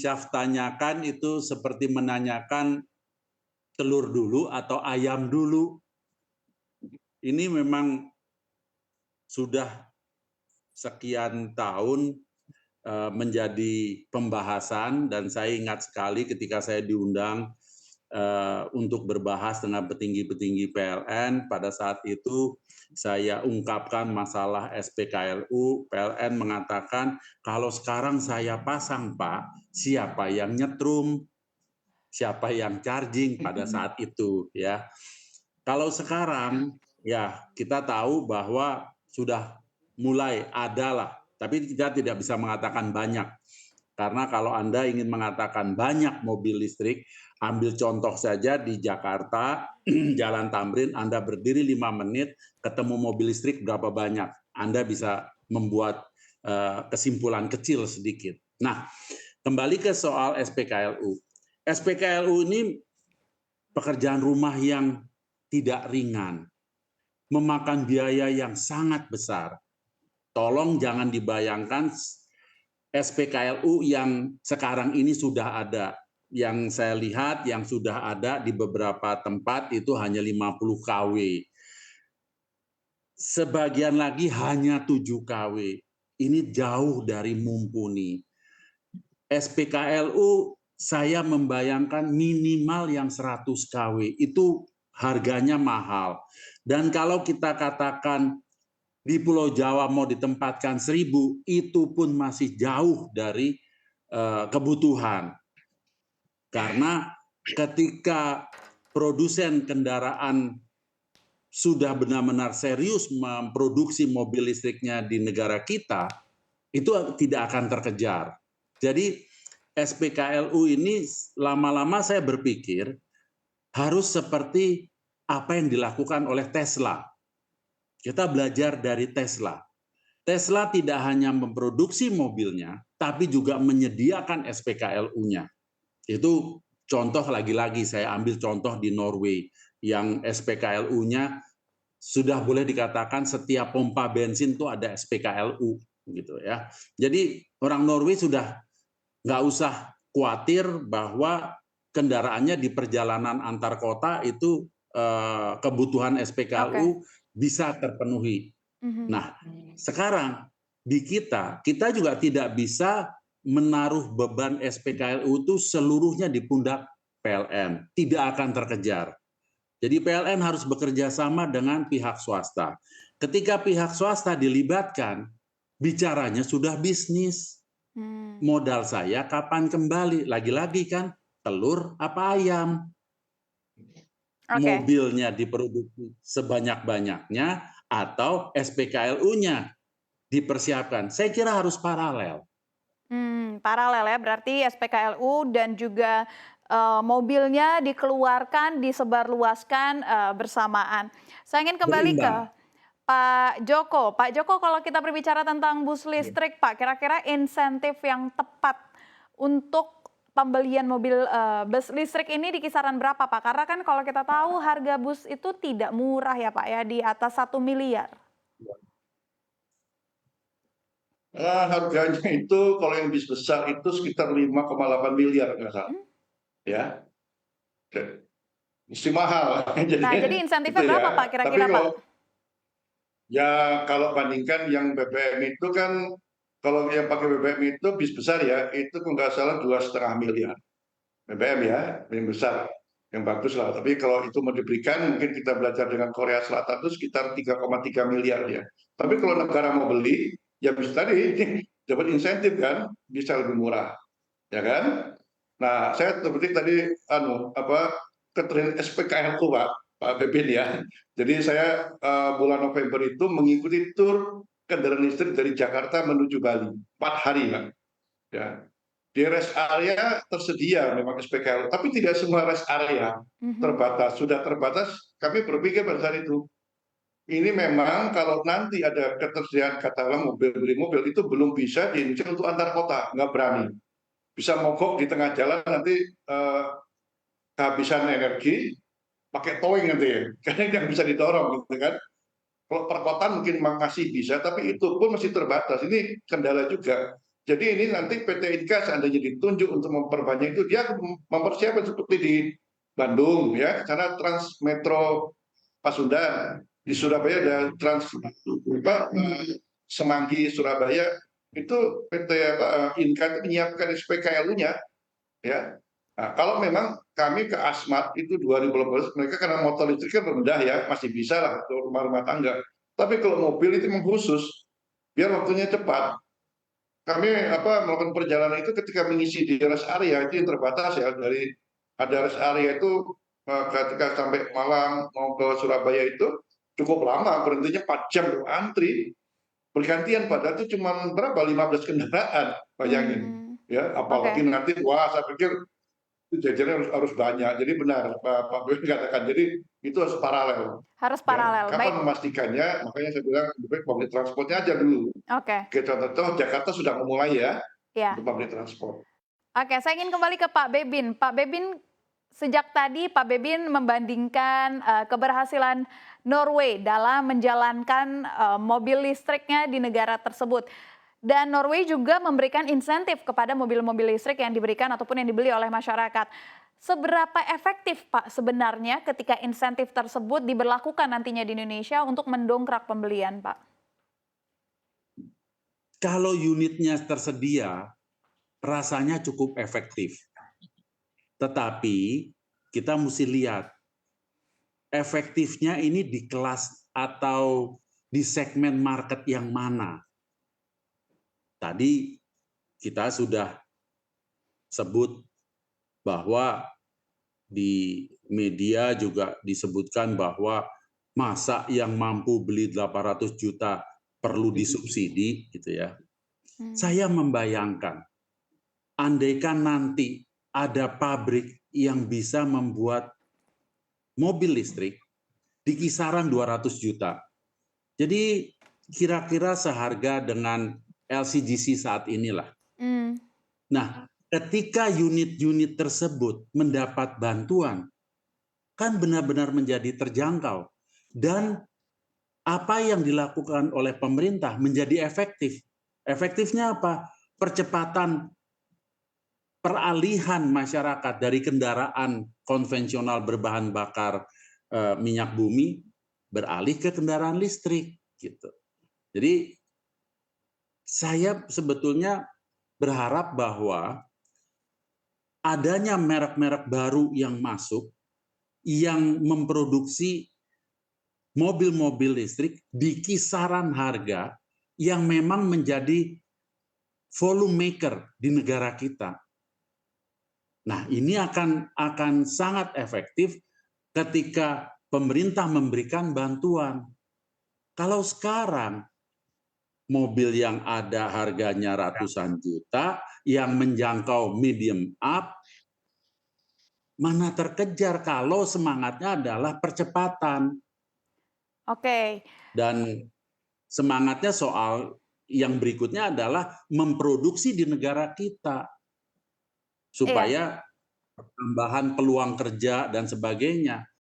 Syaf tanyakan itu seperti menanyakan telur dulu atau ayam dulu. Ini memang sudah sekian tahun menjadi pembahasan, dan saya ingat sekali ketika saya diundang untuk berbahas dengan petinggi-petinggi PLN. Pada saat itu saya ungkapkan masalah SPKLU. PLN mengatakan, kalau sekarang saya pasang Pak, siapa yang nyetrum, siapa yang charging pada saat itu, ya. Kalau sekarang ya kita tahu bahwa sudah mulai ada lah, tapi kita tidak bisa mengatakan banyak. Karena kalau Anda ingin mengatakan banyak mobil listrik, ambil contoh saja di Jakarta, Jalan Tamrin, Anda berdiri 5 menit, ketemu mobil listrik berapa banyak. Anda bisa membuat kesimpulan kecil sedikit. Nah, kembali ke soal SPKLU. SPKLU ini pekerjaan rumah yang tidak ringan, memakan biaya yang sangat besar. Tolong jangan dibayangkan SPKLU yang sekarang ini sudah ada. Yang saya lihat yang sudah ada di beberapa tempat itu hanya 50 kW. Sebagian lagi hanya 7 kW. Ini jauh dari mumpuni. SPKLU saya membayangkan minimal yang 100 kW. Itu harganya mahal. Dan kalau kita katakan di Pulau Jawa mau ditempatkan 1.000, itu pun masih jauh dari kebutuhan. Karena ketika produsen kendaraan sudah benar-benar serius memproduksi mobil listriknya di negara kita, itu tidak akan terkejar. Jadi SPKLU ini lama-lama saya berpikir harus seperti apa yang dilakukan oleh Tesla. Kita belajar dari Tesla. Tesla tidak hanya memproduksi mobilnya, tapi juga menyediakan SPKLU-nya. Itu contoh lagi-lagi, saya ambil contoh di Norway, yang SPKLU-nya sudah boleh dikatakan setiap pompa bensin itu ada SPKLU, gitu ya. Jadi orang Norway sudah nggak usah khawatir bahwa kendaraannya di perjalanan antar kota itu kebutuhan SPKLU bisa terpenuhi. Nah, sekarang di kita juga tidak bisa menaruh beban SPKLU itu seluruhnya di pundak PLN. Tidak akan terkejar. Jadi PLN harus bekerja sama dengan pihak swasta. Ketika pihak swasta dilibatkan, bicaranya sudah bisnis. Modal saya kapan kembali? Lagi-lagi kan, telur apa ayam? Mobilnya diproduksi sebanyak-banyaknya atau SPKLU-nya dipersiapkan. Saya kira harus paralel. Paralel ya, berarti SPKLU dan juga mobilnya dikeluarkan, disebarluaskan bersamaan. Saya ingin kembali ke Berimbang. Pak Joko. Pak Joko, kalau kita berbicara tentang bus listrik, Pak, kira-kira insentif yang tepat untuk pembelian mobil bus listrik ini di kisaran berapa, Pak? Karena kan kalau kita tahu harga bus itu tidak murah ya, Pak, ya, di atas 1 miliar. Harganya itu kalau yang bis besar itu sekitar 5,8 miliar nggak salah, ya. Mesti mahal, Nah, jadi jadi itu insentifnya berapa, Pak, ya. Tapi kira-kira, Pak? kalau bandingkan yang BBM itu kan, kalau yang pakai BBM itu bis besar ya, itu kalau nggak salah 2,5 miliar BBM ya, yang besar, yang bagus lah. Tapi kalau itu mau diberikan, mungkin kita belajar dengan Korea Selatan itu sekitar 3,3 miliar ya. Tapi kalau negara mau beli, ya bisa tadi dapat insentif kan, bisa lebih murah, ya kan? Nah, saya seperti tadi keterangan SPKLU Pak Bebin ya. Jadi saya bulan November itu mengikuti tur kendaraan listrik dari Jakarta menuju Bali 4 hari Pak. Ya. Di rest area tersedia memang SPKLU, tapi tidak semua rest area terbatas. Sudah terbatas, kami berpikir pada saat itu, ini memang kalau nanti ada ketersediaan katakanlah mobil beli mobil itu belum bisa diincil untuk antar kota, nggak berani. Bisa mogok di tengah jalan nanti kehabisan energi, pakai towing nanti ya, karena yang bisa didorong gitu kan. Kalau perkotaan mungkin masih bisa, tapi itu pun masih terbatas. Ini kendala juga. Jadi ini nanti PT Inka seandainya ditunjuk untuk memperbanyak itu, dia mempersiapkan seperti di Bandung ya, karena Trans Metro Pasundan, di Surabaya ada Trans Semanggi Surabaya, itu PT Inka itu menyiapkan SPKLU-nya ya. Nah, kalau memang kami ke Asmat itu 2018, mereka karena motor listrik kan rendah ya, masih bisa lah untuk rumah tangga. Tapi kalau mobil itu memang khusus, biar waktunya cepat. Kami melakukan perjalanan itu ketika mengisi di rest area itu yang terbatas ya, dari ada rest area itu ketika sampai Malang mau ke Surabaya itu cukup lama, berhentinya 4 jam antri bergantian, padahal itu cuma berapa 15 kendaraan, bayangin ya, apalagi Oke. nanti wah saya pikir itu jajarnya harus banyak. Jadi benar Pak Boy katakan, jadi itu harus paralel Harus ya. paralel, baik. Kapan memastikannya? Makanya saya bilang lebih baik public transportnya aja dulu. Oke, Oke, contoh Jakarta sudah memulai ya ya. untuk public transport. Oke, saya ingin kembali ke Pak Bebin. Pak Bebin, sejak tadi Pak Bebin membandingkan keberhasilan Norway dalam menjalankan mobil listriknya di negara tersebut. Dan Norway juga memberikan insentif kepada mobil-mobil listrik yang diberikan ataupun yang dibeli oleh masyarakat. Seberapa efektif Pak sebenarnya ketika insentif tersebut diberlakukan nantinya di Indonesia untuk mendongkrak pembelian, Pak? Kalau unitnya tersedia, rasanya cukup efektif. Tetapi kita mesti lihat efektifnya ini di kelas atau di segmen market yang mana. Tadi kita sudah sebut bahwa di media juga disebutkan bahwa masa yang mampu beli 800 juta perlu disubsidi gitu ya. Saya membayangkan andaikan nanti ada pabrik yang bisa membuat mobil listrik di kisaran 200 juta. Jadi kira-kira seharga dengan LCGC saat inilah. Nah, ketika unit-unit tersebut mendapat bantuan, kan benar-benar menjadi terjangkau. Dan apa yang dilakukan oleh pemerintah menjadi efektif. Efektifnya apa? Percepatan peralihan masyarakat dari kendaraan konvensional berbahan bakar minyak bumi beralih ke kendaraan listrik gitu. Jadi saya sebetulnya berharap bahwa adanya merek-merek baru yang masuk yang memproduksi mobil-mobil listrik di kisaran harga yang memang menjadi volume maker di negara kita. Nah, ini akan sangat efektif ketika pemerintah memberikan bantuan. Kalau sekarang mobil yang ada harganya ratusan juta, yang menjangkau medium up, mana terkejar kalau semangatnya adalah percepatan. Oke. Dan semangatnya soal yang berikutnya adalah memproduksi di negara kita. Supaya tambahan peluang kerja dan sebagainya.